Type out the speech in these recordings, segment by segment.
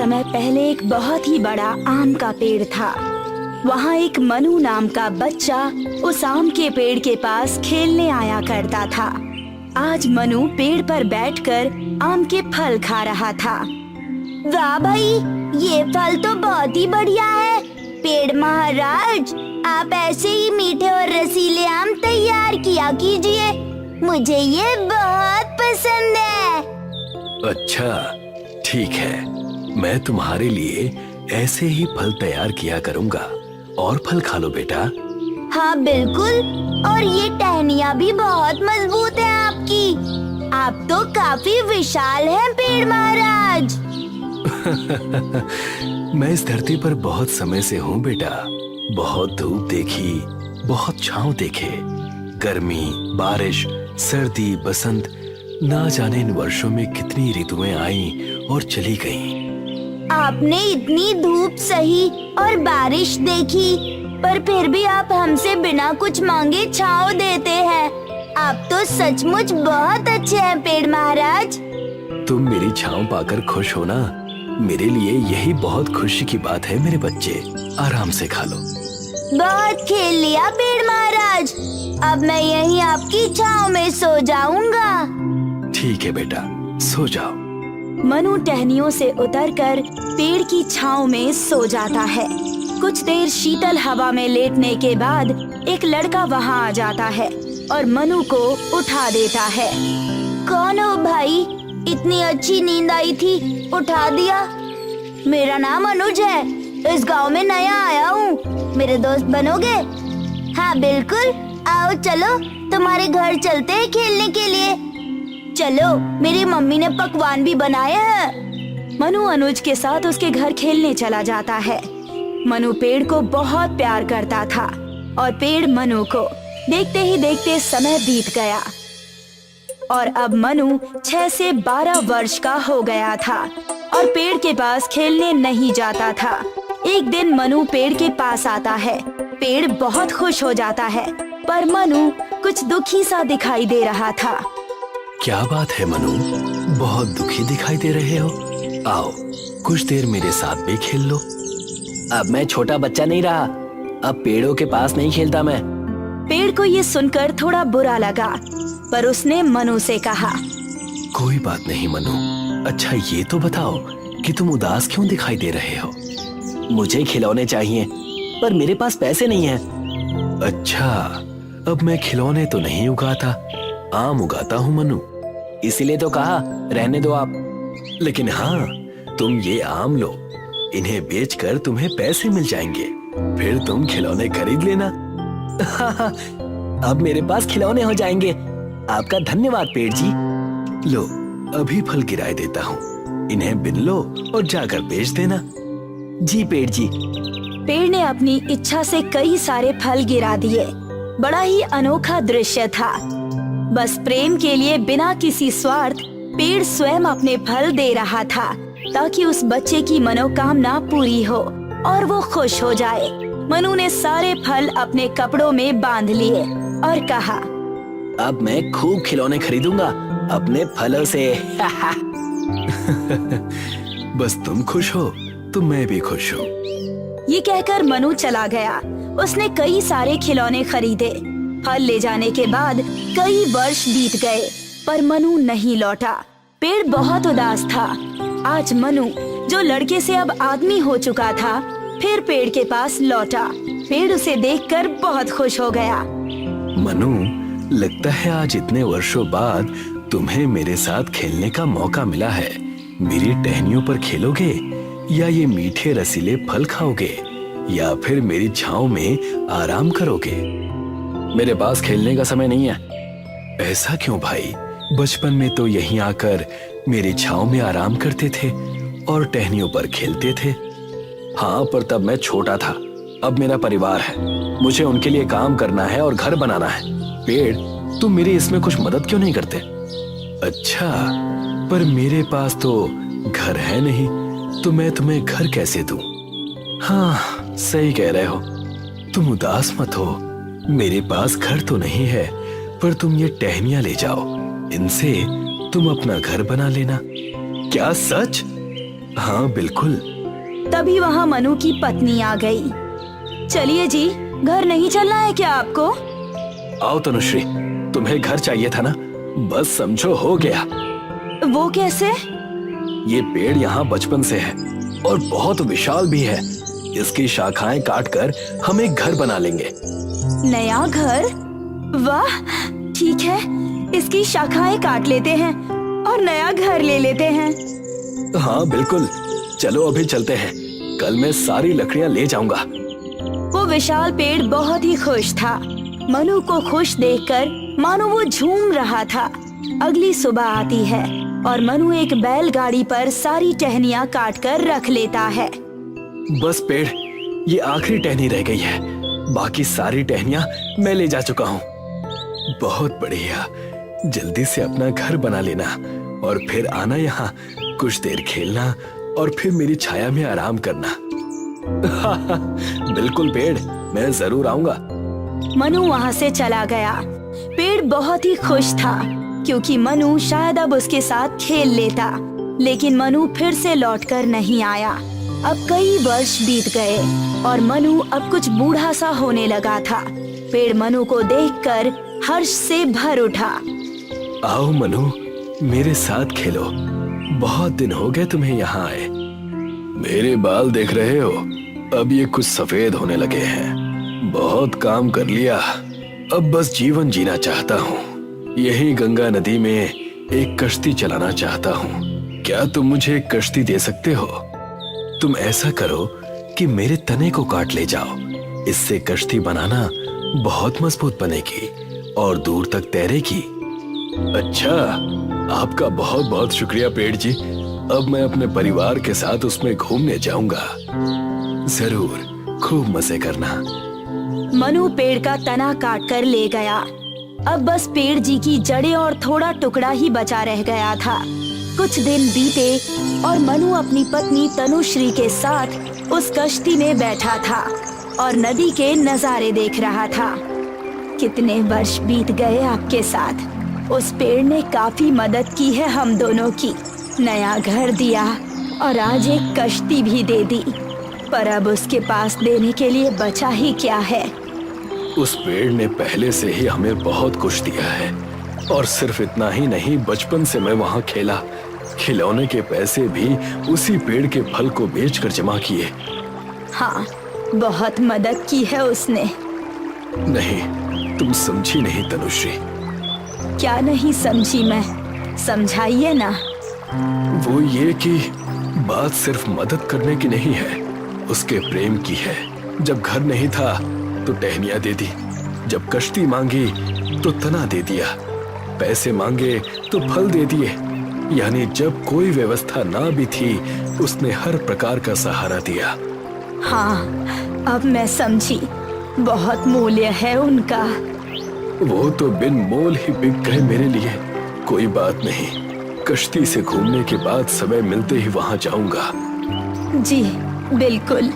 समय पहले एक बहुत ही बड़ा आम का पेड़ था। वहाँ एक मनु नाम का बच्चा उस आम के पेड़ के पास खेलने आया करता था। आज मनु पेड़ पर बैठकर आम के फल खा रहा था। वाह भाई, ये फल तो बहुत ही बढ़िया है। पेड़ महाराज, आप ऐसे ही मीठे और रसीले आम तैयार किया कीजिए, मुझे ये बहुत पसंद है। अच्छा, ठीक है, मैं तुम्हारे लिए ऐसे ही फल तैयार किया करूँगा। और फल खा लो बेटा। हाँ बिल्कुल, और ये टहनियाँ भी बहुत मजबूत है आपकी। आप तो काफी विशाल हैं पेड़ महाराज। मैं इस धरती पर बहुत समय से हूँ बेटा। बहुत धूप देखी, बहुत छांव देखे, गर्मी, बारिश, सर्दी, बसंत, ना जाने इन वर्षों में कितनी ऋतुएं आईं और चली गईं। आपने इतनी धूप सही और बारिश देखी, पर फिर भी आप हमसे बिना कुछ मांगे छांव देते हैं। आप तो सचमुच बहुत अच्छे हैं पेड़ महाराज। तुम मेरी छांव पाकर खुश हो ना? मेरे लिए यही बहुत खुशी की बात है मेरे बच्चे। आराम से खा लो। बहुत खेल लिया पेड़ महाराज, अब मैं यहीं आपकी छांव में सो जाऊंगा। ठीक है बेटा, सो जाओ। मनु टहनियों से उतरकर पेड़ की छांव में सो जाता है। कुछ देर शीतल हवा में लेटने के बाद एक लड़का वहां आ जाता है और मनु को उठा देता है। कौन हो भाई? इतनी अच्छी नींद आई थी, उठा दिया। मेरा नाम अनुज है, इस गांव में नया आया हूँ, मेरे दोस्त बनोगे? हाँ बिल्कुल, आओ चलो तुम्हारे घर चलते हैं खेलने के लिए। चलो, मेरी मम्मी ने पकवान भी बनाए हैं। मनु अनुज के साथ उसके घर खेलने चला जाता है। मनु पेड़ को बहुत प्यार करता था और पेड़ मनु को। देखते ही देखते समय बीत गया और अब मनु 6 से 12 वर्ष का हो गया था और पेड़ के पास खेलने नहीं जाता था। एक दिन मनु पेड़ के पास आता है। पेड़ बहुत खुश हो जाता है, पर मनु कुछ दुखी सा दिखाई दे रहा था। क्या बात है मनु, बहुत दुखी दिखाई दे रहे हो? आओ, कुछ देर मेरे साथ भी खेल लो। अब मैं छोटा बच्चा नहीं रहा, अब पेड़ों के पास नहीं खेलता मैं। पेड़ को ये सुनकर थोड़ा बुरा लगा, पर उसने मनु से कहा, कोई बात नहीं मनु। अच्छा ये तो बताओ कि तुम उदास क्यों दिखाई दे रहे हो? मुझे खिलौने चाहिए, पर मेरे पास पैसे नहीं है। अच्छा, अब मैं खिलौने तो नहीं उगाता, आम उगाता हूँ मनु। इसीलिए तो कहा रहने दो आप। लेकिन हाँ, तुम ये आम लो, इन्हें बेचकर तुम्हें पैसे मिल जाएंगे, फिर तुम खिलौने खरीद लेना। अब मेरे पास खिलौने हो जाएंगे। आपका धन्यवाद पेड़ जी। लो, अभी फल गिराए देता हूँ, इन्हें बिन लो और जाकर बेच देना। जी पेड़ जी। पेड़ ने अपनी इच्छा से कई सारे फल गिरा दिए। बड़ा ही अनोखा दृश्य था। बस प्रेम के लिए बिना किसी स्वार्थ पेड़ स्वयं अपने फल दे रहा था, ताकि उस बच्चे की मनोकामना पूरी हो और वो खुश हो जाए। मनु ने सारे फल अपने कपड़ों में बांध लिए और कहा, अब मैं खूब खिलौने खरीदूंगा अपने फलों से। बस तुम खुश हो तो मैं भी खुश हूँ। ये कहकर मनु चला गया। उसने कई सारे खिलौने खरीदे। फल ले जाने के बाद कई वर्ष बीत गए, पर मनु नहीं लौटा। पेड़ बहुत उदास था। आज मनु, जो लड़के से अब आदमी हो चुका था, फिर पेड़ के पास लौटा। पेड़ उसे देखकर बहुत खुश हो गया। मनु, लगता है आज इतने वर्षों बाद तुम्हें मेरे साथ खेलने का मौका मिला है। मेरी टहनियों पर खेलोगे या ये मीठे रसीले फल खाओगे या फिर मेरी छांव में आराम करोगे? मेरे पास खेलने का समय नहीं है। ऐसा क्यों भाई? बचपन में तो यहीं आकर मेरी छांव में आराम करते थे और टहनियों पर खेलते थे। हाँ, पर तब मैं छोटा था। अब मेरा परिवार है, मुझे उनके लिए काम करना है और घर बनाना है। पेड़, तुम मेरी इसमें कुछ मदद क्यों नहीं करते? अच्छा, पर मेरे पास तो घर है नहीं, तो मैं तुम्हें घर कैसे दूं? हाँ, सही कह रहे हो। तुम उदास मत हो, मेरे पास घर तो नहीं है, पर तुम ये टहनियां ले जाओ, इनसे तुम अपना घर बना लेना। क्या सच? हाँ बिल्कुल। तभी वहाँ मनु की पत्नी आ गई। चलिए जी, घर नहीं चलना है क्या आपको? आओ तनुश्री, तुम्हें घर चाहिए था ना, बस समझो हो गया। वो कैसे? ये पेड़ यहाँ बचपन से है और बहुत विशाल भी है। इसकी शाखाएं काटकर हम एक घर बना लेंगे। नया घर? वाह, ठीक है, इसकी शाखाएं काट लेते हैं और नया घर ले लेते हैं। हाँ बिल्कुल, चलो अभी चलते हैं। कल मैं सारी लकड़ियाँ ले जाऊंगा। वो विशाल पेड़ बहुत ही खुश था। मनु को खुश देखकर मानो वो झूम रहा था। अगली सुबह आती है और मनु एक बैलगाड़ी पर सारी टहनियाँ काट कर रख लेता है। बस पेड़, ये आखिरी टहनी रह गई है। बाकी सारी टहनियाँ मैं ले जा चुका हूँ। बहुत बढ़िया, जल्दी से अपना घर बना लेना और फिर आना यहाँ, कुछ देर खेलना और फिर मेरी छाया में आराम करना। बिल्कुल पेड़, मैं जरूर आऊंगा। मनु वहाँ से चला गया। पेड़ बहुत ही खुश था क्योंकि मनु शायद अब उसके साथ खेल लेता, लेकिन मनु फिर से लौटकर नहीं आया। अब कई वर्ष बीत गए और मनु अब कुछ बूढ़ा सा होने लगा था। पेड़ मनु को देखकर हर्ष से भर उठा। आओ मनु, मेरे साथ खेलो। बहुत दिन हो गए तुम्हें यहाँ आए। मेरे बाल देख रहे हो, अब ये कुछ सफेद होने लगे हैं। बहुत काम कर लिया, अब बस जीवन जीना चाहता हूँ। यही गंगा नदी में एक कश्ती चलाना चाहता हूँ। क्या तुम मुझे एक कश्ती दे सकते हो? तुम ऐसा करो कि मेरे तने को काट ले जाओ। इससे कश्ती बनाना बहुत मजबूत बनेगी और दूर तक तैरेगी। अच्छा, आपका बहुत बहुत शुक्रिया पेड़ जी। अब मैं अपने परिवार के साथ उसमें घूमने जाऊंगा। जरूर, खूब मजे करना। मनु पेड़ का तना काट कर ले गया। अब बस पेड़ जी की जड़ें और थोड़ा टुकड़ा ही बचा रह गया था। कुछ दिन बीते और मनु अपनी पत्नी तनुश्री के साथ उस कश्ती में बैठा था और नदी के नजारे देख रहा था। कितने वर्ष बीत गए आपके साथ। उस पेड़ ने काफी मदद की है हम दोनों की। नया घर दिया और आज एक कश्ती भी दे दी, पर अब उसके पास देने के लिए बचा ही क्या है। उस पेड़ ने पहले से ही हमें बहुत कुछ दिया है और सिर्फ इतना ही नहीं, बचपन से मैं वहाँ खेला। खिलौने के पैसे भी उसी पेड़ के फल को बेचकर जमा किए। हाँ, बहुत मदद की है उसने। नहीं, तुम समझी नहीं तनुश्री। क्या नहीं समझी मैं? समझाइए ना। वो ये कि बात सिर्फ मदद करने की नहीं है, उसके प्रेम की है। जब घर नहीं था तो टहनियाँ दे दी, जब कश्ती मांगी तो तना दे दिया, पैसे मांगे तो फल दे दिए। यानी जब कोई व्यवस्था ना भी थी, उसने हर प्रकार का सहारा दिया। हाँ, अब मैं समझी। बहुत मूल्य है उनका। वो तो बिन मोल ही बिक गए मेरे लिए। कोई बात नहीं, कश्ती से घूमने के बाद समय मिलते ही वहाँ जाऊंगा। जी बिल्कुल,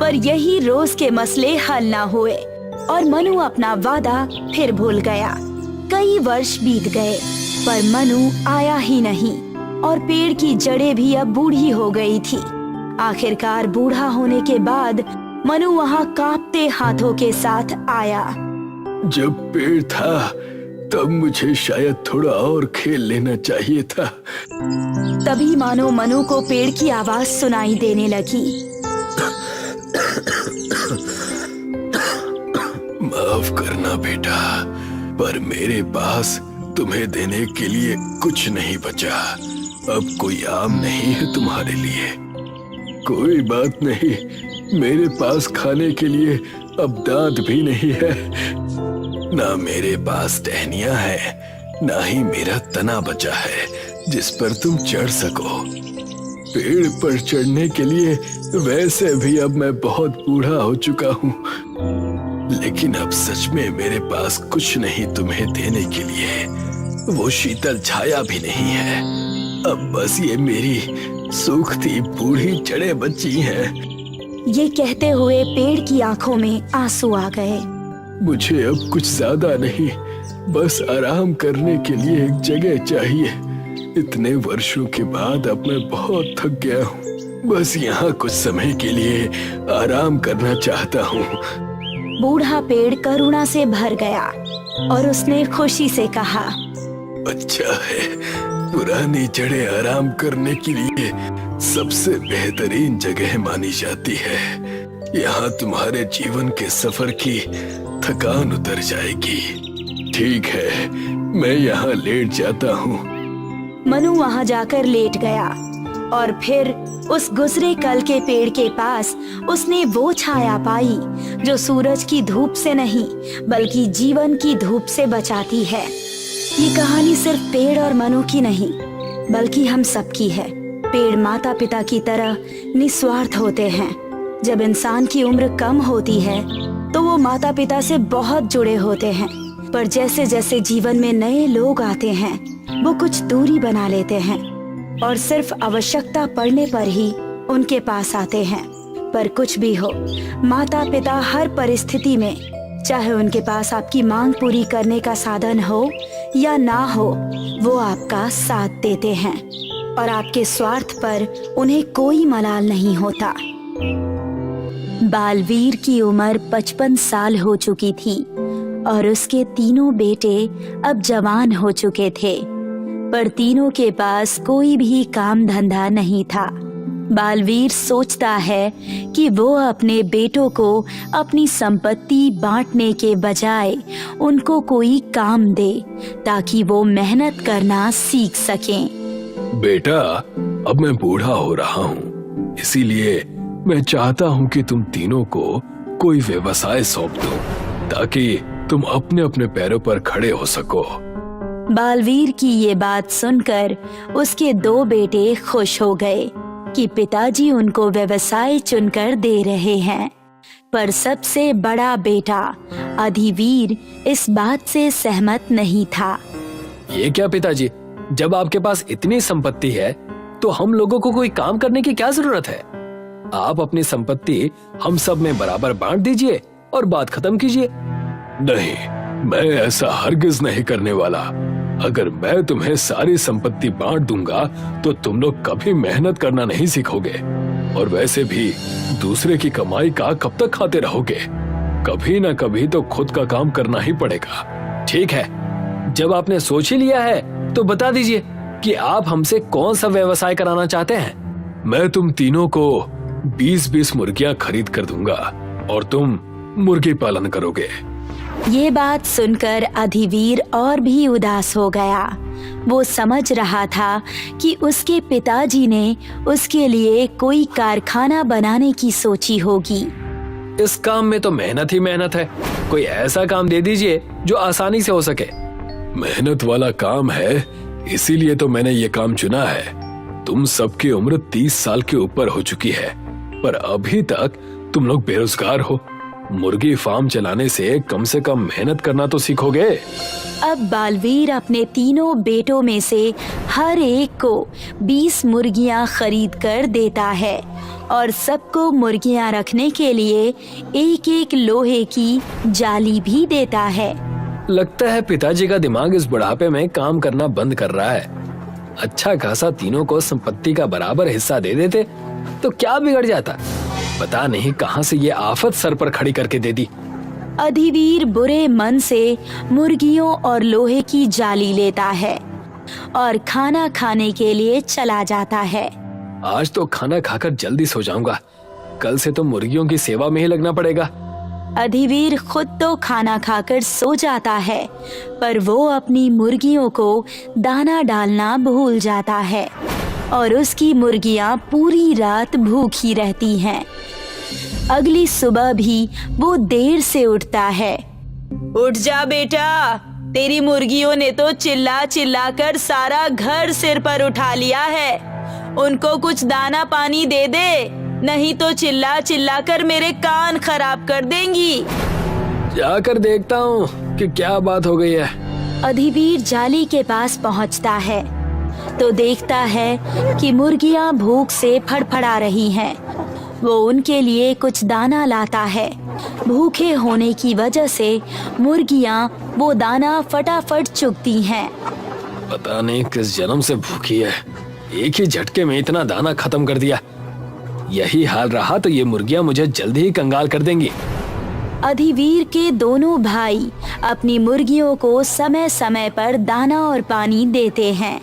पर यही रोज के मसले हल ना हुए और मनु अपना वादा फिर भूल गया। कई वर्ष बीत गए पर मनु आया ही नहीं और पेड़ की जड़ें भी अब बूढ़ी हो गई थी। आखिरकार बूढ़ा होने के बाद मनु वहाँ कांपते हाथों के साथ आया। जब पेड़ था तब मुझे शायद थोड़ा और खेल लेना चाहिए था। तभी मानो मनु को पेड़ की आवाज सुनाई देने लगी। माफ करना बेटा, पर मेरे पास तुम्हें देने के लिए कुछ नहीं बचा। अब कोई आम नहीं है तुम्हारे लिए। कोई बात नहीं, मेरे पास खाने के लिए अब दांत भी नहीं है। ना मेरे पास टहनियाँ है, ना ही मेरा तना बचा है जिस पर तुम चढ़ सको। पेड़ पर चढ़ने के लिए वैसे भी अब मैं बहुत बूढ़ा हो चुका हूँ, लेकिन अब सच में मेरे पास कुछ नहीं तुम्हें देने के लिए। वो शीतल छाया भी नहीं है। अब बस ये मेरी सूखती बूढ़ी जड़ें बची हैं। ये कहते हुए पेड़ की आंखों में आंसू आ गए। मुझे अब कुछ ज्यादा नहीं, बस आराम करने के लिए एक जगह चाहिए। इतने वर्षों के बाद अब मैं बहुत थक गया हूँ। बस यहाँ कुछ समय के लिए आराम करना चाहता हूँ। बूढ़ा पेड़ करुणा से भर गया और उसने खुशी से कहा, अच्छा है, पुरानी जड़ें आराम करने के लिए सबसे बेहतरीन जगह मानी जाती है। यहाँ तुम्हारे जीवन के सफर की थकान उतर जाएगी। ठीक है, मैं यहाँ लेट जाता हूँ। मनु वहाँ जाकर लेट गया और फिर उस गुजरे कल के पेड़ के पास उसने वो छाया पाई जो सूरज की धूप से नहीं बल्कि जीवन की धूप से बचाती है। ये कहानी सिर्फ पेड़ और मनु की नहीं बल्कि हम सबकी है। पेड़ माता पिता की तरह निस्वार्थ होते हैं। जब इंसान की उम्र कम होती है तो वो माता पिता से बहुत जुड़े होते हैं, पर जैसे जैसे जीवन में नए लोग आते हैं वो कुछ दूरी बना लेते हैं और सिर्फ आवश्यकता पड़ने पर ही उनके पास आते हैं। पर कुछ भी हो, माता पिता हर परिस्थिति में, चाहे उनके पास आपकी मांग पूरी करने का साधन हो या ना हो, वो आपका साथ देते हैं और आपके स्वार्थ पर उन्हें कोई मलाल नहीं होता। बालवीर की उम्र 55 साल हो चुकी थी और उसके तीनों बेटे अब जवान हो चुके थे, पर तीनों के पास कोई भी काम धंधा नहीं था। बालवीर सोचता है कि वो अपने बेटों को अपनी संपत्ति बांटने के बजाय उनको कोई काम दे ताकि वो मेहनत करना सीख सकें। बेटा, अब मैं बूढ़ा हो रहा हूँ, इसीलिए मैं चाहता हूँ कि तुम तीनों को कोई व्यवसाय सौंप दो ताकि तुम अपने अपने पैरों पर खड़े हो सको। बालवीर की ये बात सुनकर उसके दो बेटे खुश हो गए कि पिताजी उनको व्यवसाय चुनकर दे रहे हैं, पर सबसे बड़ा बेटा अधिवीर इस बात से सहमत नहीं था। ये क्या पिताजी, जब आपके पास इतनी संपत्ति है तो हम लोगों को कोई काम करने की क्या जरूरत है? आप अपनी संपत्ति हम सब में बराबर बांट दीजिए और बात खत्म कीजिए। नहीं, मैं ऐसा हरगिज नहीं करने वाला। अगर मैं तुम्हें सारी संपत्ति बांट दूंगा तो तुम लोग कभी मेहनत करना नहीं सीखोगे और वैसे भी दूसरे की कमाई का कब तक खाते रहोगे? कभी ना कभी तो खुद का काम करना ही पड़ेगा। ठीक है, जब आपने सोच ही लिया है तो बता दीजिए कि आप हमसे कौन सा व्यवसाय कराना चाहते हैं। मैं तुम तीनों को 20-20 मुर्गियां खरीद कर दूंगा और तुम मुर्गी पालन करोगे। ये बात सुनकर अधिवीर और भी उदास हो गया। वो समझ रहा था कि उसके पिताजी ने उसके लिए कोई कारखाना बनाने की सोची होगी। इस काम में तो मेहनत ही मेहनत है, कोई ऐसा काम दे दीजिए जो आसानी से हो सके। मेहनत वाला काम है, इसीलिए तो मैंने ये काम चुना है। तुम सबकी उम्र 30 साल के ऊपर हो चुकी है, पर अभी तक तुम लोग बेरोजगार हो। मुर्गी फार्म चलाने से कम मेहनत करना तो सीखोगे। अब बालवीर अपने तीनों बेटों में से हर एक को 20 मुर्गियां खरीद कर देता है और सबको मुर्गियां रखने के लिए एक एक लोहे की जाली भी देता है। लगता है पिताजी का दिमाग इस बुढ़ापे में काम करना बंद कर रहा है। अच्छा खासा तीनों को संपत्ति का बराबर हिस्सा दे देते तो क्या बिगड़ जाता। पता नहीं कहां से ये आफत सर पर खड़ी करके दे दी। अधिवीर बुरे मन से मुर्गियों और लोहे की जाली लेता है और खाना खाने के लिए चला जाता है। आज तो खाना खाकर जल्दी सो जाऊंगा, कल से तो मुर्गियों की सेवा में ही लगना पड़ेगा। अधिवीर खुद तो खाना खाकर सो जाता है, पर वो अपनी मुर्गियों को दाना डालना भूल जाता है और उसकी मुर्गियां पूरी रात भूखी रहती हैं। अगली सुबह भी वो देर से उठता है। उठ जा बेटा, तेरी मुर्गियों ने तो चिल्ला चिल्ला कर सारा घर सिर पर उठा लिया है। उनको कुछ दाना पानी दे दे, नहीं तो चिल्ला चिल्ला कर मेरे कान खराब कर देंगी। जाकर देखता हूँ कि क्या बात हो गई है। अधिवीर जाली के पास पहुँचता है तो देखता है कि मुर्गियां भूख से फड़फड़ा रही हैं। वो उनके लिए कुछ दाना लाता है। भूखे होने की वजह से मुर्गियां वो दाना फटाफट चुगती हैं। पता नहीं किस जन्म से भूखी है, एक ही झटके में इतना दाना खत्म कर दिया। यही हाल रहा तो ये मुर्गियां मुझे जल्दी ही कंगाल कर देंगी। अधिवीर के दोनों भाई अपनी मुर्गियों को समय समय पर दाना और पानी देते हैं,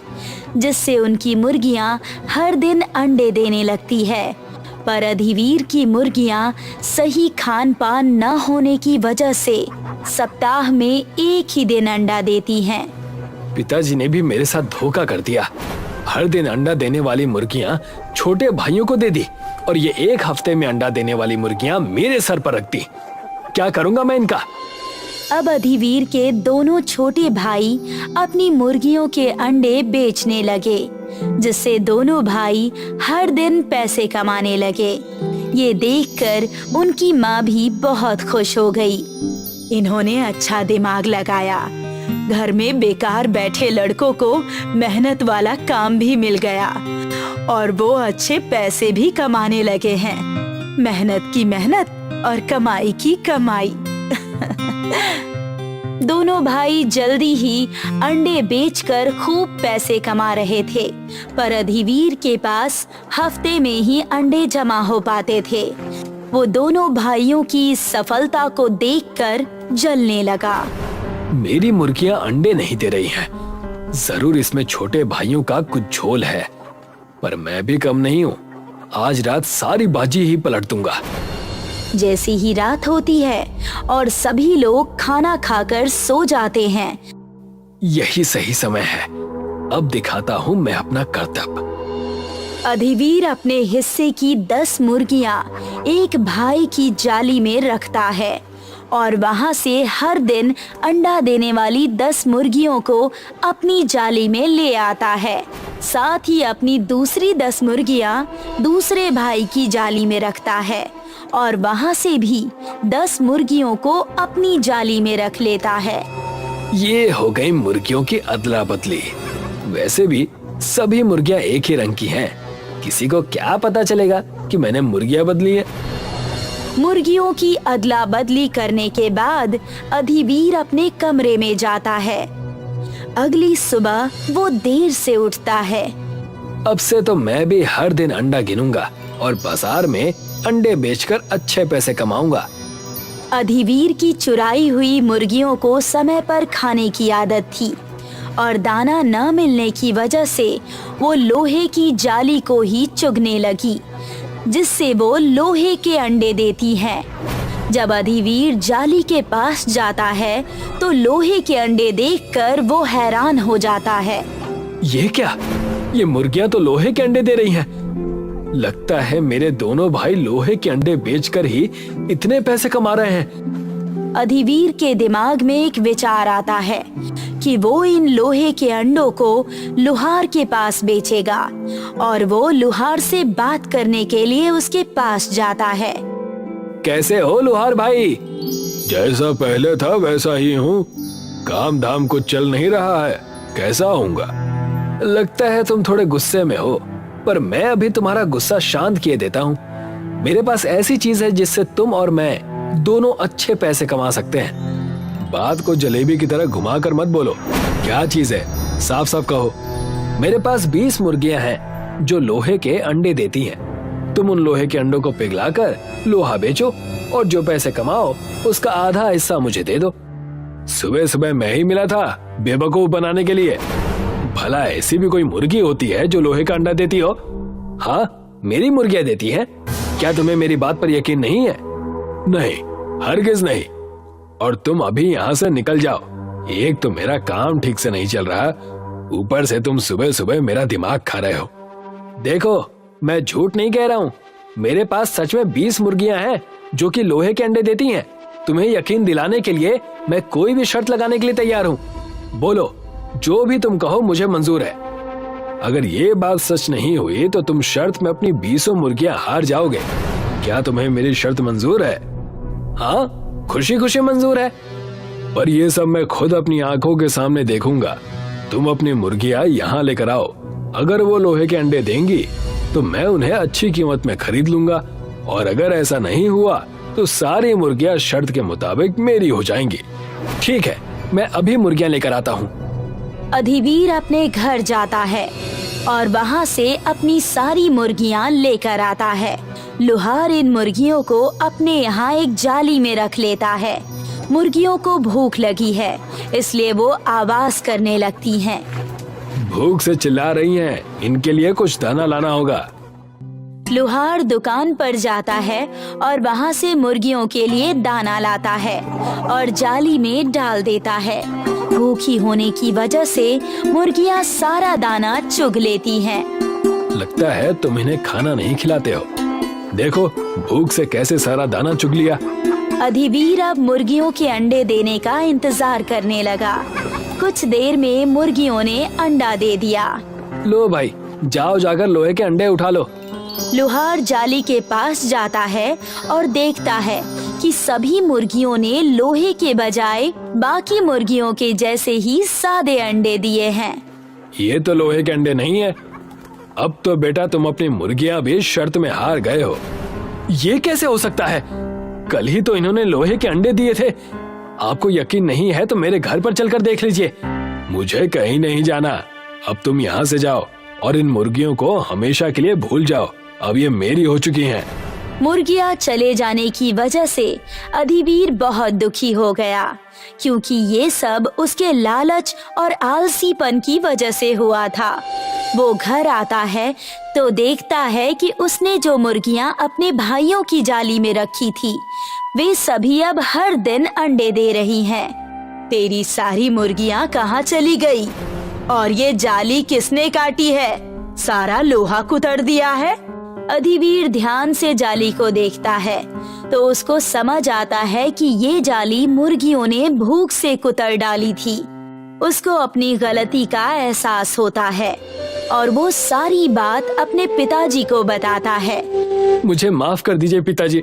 जिससे उनकी मुर्गियां हर दिन अंडे देने लगती है। पर अधिवीर की मुर्गियां सही खान पान न होने की वजह से सप्ताह में एक ही दिन अंडा देती हैं। पिताजी ने भी मेरे साथ धोखा कर दिया। हर दिन अंडा देने वाली मुर्गियां छोटे भाइयों को दे दी और ये एक हफ्ते में अंडा देने वाली मुर्गियां मेरे सर पर रख दी। क्या करूंगा मैं इनका? अब अधिवीर के दोनों छोटे भाई अपनी मुर्गियों के अंडे बेचने लगे, जिससे दोनों भाई हर दिन पैसे कमाने लगे। ये देखकर उनकी माँ भी बहुत खुश हो गई। इन्होंने अच्छा दिमाग लगाया। घर में बेकार बैठे लड़कों को मेहनत वाला काम भी मिल गया और वो अच्छे पैसे भी कमाने लगे हैं। मेहनत की मेहनत और कमाई की कमाई। दोनों भाई जल्दी ही अंडे बेचकर खूब पैसे कमा रहे थे, पर अधिवीर के पास हफ्ते में ही अंडे जमा हो पाते थे। वो दोनों भाइयों की सफलता को देखकर जलने लगा। मेरी मुर्गियां अंडे नहीं दे रही हैं। जरूर इसमें छोटे भाइयों का कुछ झोल है, पर मैं भी कम नहीं हूँ। आज रात सारी बाजी ही पलट दूंगा। जैसी ही रात होती है और सभी लोग खाना खाकर सो जाते हैं, यही सही समय है। अब दिखाता हूँ मैं अपना कर्तव्य। अधिवीर अपने हिस्से की 10 मुर्गियां एक भाई की जाली में रखता है और वहां से हर दिन अंडा देने वाली 10 मुर्गियों को अपनी जाली में ले आता है। साथ ही अपनी दूसरी 10 मुर्गियां दूसरे भाई की जाली में रखता है और वहां से भी 10 मुर्गियों को अपनी जाली में रख लेता है। ये हो गई मुर्गियों की अदला बदली। वैसे भी सभी मुर्गियां एक ही रंग की हैं। किसी को क्या पता चलेगा कि मैंने मुर्गियां बदली है। मुर्गियों की अदला बदली करने के बाद अधिवीर अपने कमरे में जाता है। अगली सुबह वो देर से उठता है। अब से तो मैं भी हर दिन अंडा गिनूंगा और बाजार में अंडे बेचकर अच्छे पैसे कमाऊंगा। अधिवीर की चुराई हुई मुर्गियों को समय पर खाने की आदत थी और दाना न मिलने की वजह से वो लोहे की जाली को ही चुगने लगी, जिससे वो लोहे के अंडे देती हैं। जब अधिवीर जाली के पास जाता है तो लोहे के अंडे देखकर वो हैरान हो जाता है। ये क्या? ये मुर्गियां तो लोहे के अंडे दे रही हैं। लगता है मेरे दोनों भाई लोहे के अंडे बेचकर ही इतने पैसे कमा रहे हैं। अधिवीर के दिमाग में एक विचार आता है कि वो इन लोहे के अंडों को लुहार के पास बेचेगा और वो लुहार से बात करने के लिए उसके पास जाता है। कैसे हो लुहार भाई? जैसा पहले था वैसा ही हूँ। काम धाम कुछ चल नहीं रहा है। कैसा होऊंगा? लगता है तुम थोड़े गुस्से में हो, पर मैं अभी तुम्हारा गुस्सा शांत किए देता हूँ। मेरे पास ऐसी चीज है जिससे तुम और मैं दोनों अच्छे पैसे कमा सकते हैं। बात को जलेबी की तरह घुमाकर मत बोलो। क्या चीज है? साफ साफ कहो। मेरे पास 20 मुर्गियां हैं जो लोहे के अंडे देती हैं। तुम उन लोहे के अंडों को पिघलाकर लोहा बेचो और जो पैसे कमाओ उसका आधा हिस्सा मुझे दे दो। सुबह सुबह मैं ही मिला था बेवकूफ बनाने के लिए। भला ऐसी भी कोई मुर्गी होती है जो लोहे का अंडा देती हो? हाँ, मेरी मुर्गियां देती हैं। क्या तुम्हें मेरी बात पर यकीन नहीं है? नहीं, हरगिज नहीं। और तुम अभी यहाँ से निकल जाओ। एक तो मेरा काम ठीक से नहीं चल रहा, ऊपर से तुम सुबह सुबह मेरा दिमाग खा रहे हो। देखो, मैं झूठ नहीं कह रहा हूँ। मेरे पास सच में 20 मुर्गियां हैं जो कि लोहे के अंडे देती हैं। तुम्हें यकीन दिलाने के लिए मैं कोई भी शर्त लगाने के लिए तैयार हूँ। बोलो, जो भी तुम कहो मुझे मंजूर है। अगर ये बात सच नहीं हुई तो तुम शर्त में अपनी 20 मुर्गियां हार जाओगे। क्या तुम्हें मेरी शर्त मंजूर है? हाँ, खुशी खुशी मंजूर है। पर ये सब मैं खुद अपनी आंखों के सामने देखूंगा। तुम अपनी मुर्गियां यहाँ लेकर आओ। अगर वो लोहे के अंडे देंगी तो मैं उन्हें अच्छी कीमत में खरीद लूंगा, और अगर ऐसा नहीं हुआ तो सारी मुर्गियां शर्त के मुताबिक मेरी हो जाएंगी। ठीक है, मैं अभी मुर्गियां लेकर आता हूँ। अधिवीर अपने घर जाता है और वहाँ से अपनी सारी मुर्गियाँ लेकर आता है लुहार इन मुर्गियों को अपने यहाँ एक जाली में रख लेता है। मुर्गियों को भूख लगी है, इसलिए वो आवाज करने लगती हैं। भूख से चिल्ला रही हैं, इनके लिए कुछ दाना लाना होगा। लुहार दुकान पर जाता है और वहाँ से मुर्गियों के लिए दाना लाता है और जाली में डाल देता है। भूखी होने की वजह से मुर्गियाँ सारा दाना चुग लेती हैं। लगता है तुम इन्हें खाना नहीं खिलाते हो। देखो भूख से कैसे सारा दाना चुग लिया। अधिवीर अब मुर्गियों के अंडे देने का इंतजार करने लगा। कुछ देर में मुर्गियों ने अंडा दे दिया। लो भाई, जाओ जाकर लोहे के अंडे उठा लो। लुहार जाली के पास जाता है और देखता है कि सभी मुर्गियों ने लोहे के बजाय बाकी मुर्गियों के जैसे ही सादे अंडे दिए हैं। ये तो लोहे के अंडे नहीं है। अब तो बेटा तुम अपनी मुर्गियां भी शर्त में हार गए हो। ये कैसे हो सकता है? कल ही तो इन्होंने लोहे के अंडे दिए थे। आपको यकीन नहीं है तो मेरे घर पर चलकर देख लीजिए। मुझे कहीं नहीं जाना। अब तुम यहाँ से जाओ और इन मुर्गियों को हमेशा के लिए भूल जाओ। अब ये मेरी हो चुकी हैं। मुर्गियाँ चले जाने की वजह से अधिवीर बहुत दुखी हो गया, क्योंकि ये सब उसके लालच और आलसीपन की वजह से हुआ था। वो घर आता है तो देखता है कि उसने जो मुर्गियाँ अपने भाइयों की जाली में रखी थी, वे सभी अब हर दिन अंडे दे रही हैं। तेरी सारी मुर्गियाँ कहाँ चली गई? और ये जाली किसने काटी है? सारा लोहा कुतर दिया है। अधिवीर ध्यान से जाली को देखता है तो उसको समझ आता है कि ये जाली मुर्गियों ने भूख से कुतर डाली थी। उसको अपनी गलती का एहसास होता है और वो सारी बात अपने पिताजी को बताता है। मुझे माफ कर दीजिए पिताजी।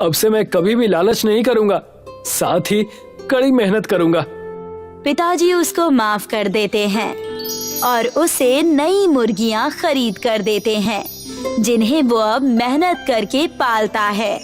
अब से मैं कभी भी लालच नहीं करूंगा, साथ ही कड़ी मेहनत करूंगा। पिताजी उसको माफ कर देते हैं और उसे नई मुर्गियां खरीद कर देते हैं, जिन्हें वो अब मेहनत करके पालता है।